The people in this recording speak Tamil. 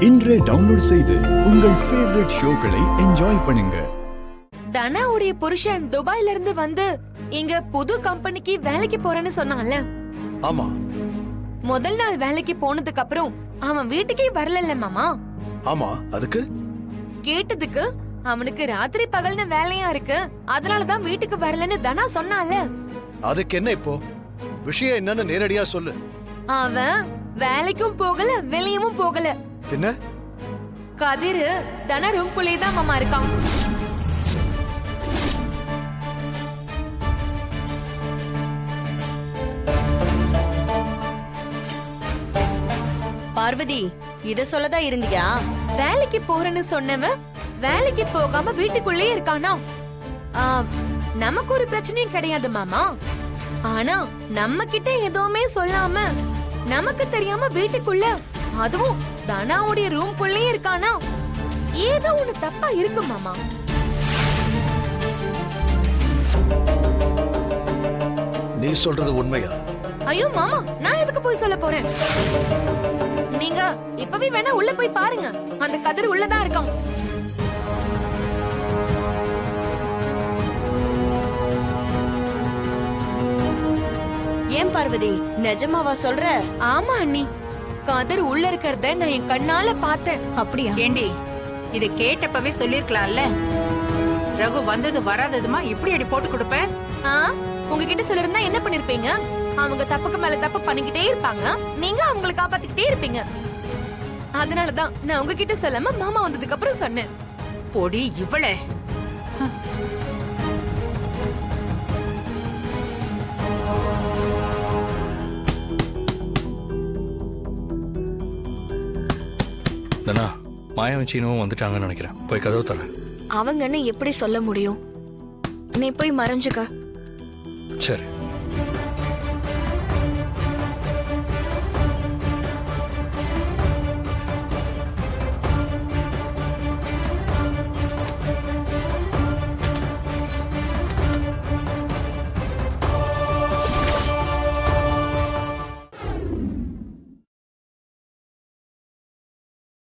இன்றே டவுன்லோட் செய்து உங்கள் ஃபேவரட் ஷோக்களை என்ஜாய் பண்ணுங்க. தனாவுடைய புருஷன் துபாயில இருந்து வந்து இங்க புது கம்பெனிக்கு வேலைக்கு போறேன்னு சொன்னான்ல. ஆமா. முதல் நாள் வேலைக்கு போனதுக்கு அப்புறம் அவன் வீட்டுக்கே வரல மாமா. ஆமா, அதுக்கு கேட்டதுக்கு அவனுக்கு ராத்திரி பகல்னு வேலையா இருக்கு, அதனாலதான் வீட்டுக்கு வரலன்னு தனா சொன்னால. அதுக்கு என்ன இப்போ விஷயம் என்னன்னு நேரடியா சொல்லு. அவன் வேலைக்கும் போகல வெளியவும் போகல. என்ன கதிரு தன ரூம்குள்ளே தான் மாமா இருக்கான். பார்வதி, இத சொல்லதான் இருந்தியா? வேலைக்கு போறேன்னு சொன்னவன் வேலைக்கு போகாம வீட்டுக்குள்ளே இருக்கானா? நமக்கு ஒரு பிரச்சனையும் கிடையாது மாமா. ஆனா நம்ம கிட்ட எதுவுமே சொல்லாம நமக்கு தெரியாம வீட்டுக்குள்ள, அதுவும் தனாவுடைய ரூம்குள்ளே இருக்கானா? ஏதோ ஒண்ணு தப்பா இருக்கு மாமா. நீ சொல்றது உண்மையா? ஐயோ மாமா, நான் எதுக்கு போய் சொல்ல போறேன்? நீங்க இப்பவே வேணா உள்ள போய் பாருங்க. அந்த கதிர் உள்ளதான் இருக்கான். ஏன் பார்வதி, நிஜமாவா சொல்ற? ஆமா அண்ணி, கதிர் உள்ள இருக்கிறத நான் என் கண்ணால பார்த்தேன். அப்படியா? ஏண்டி, இத கேட்டப்பவே சொல்லிருக்கலாம்ல. ரகு வந்தது வராததுமா இப்படி அடி போட்டு கொடுப்ப. உங்ககிட்ட சொல்லிருந்தா என்ன பண்ணிருப்பீங்க? அவங்க தப்புக்கு மேல தப்பு பண்ணிக்கிட்டே இருப்பாங்க, நீங்க அவங்களை காப்பாத்திக்கிட்டே இருப்பீங்க. அதனாலதான் நான் உங்ககிட்ட சொல்லாம மாமா வந்ததுக்கு அப்புறம் சொன்னேன். பொடி இவளே. தனா, மாயாவும் சீனவும் வந்துட்டாங்கன்னு நினைக்கிறேன். போய் கதவு தர. அவங்கன்னு எப்படி சொல்ல முடியும்? நீ போய் மறைஞ்சுக்க. சரி.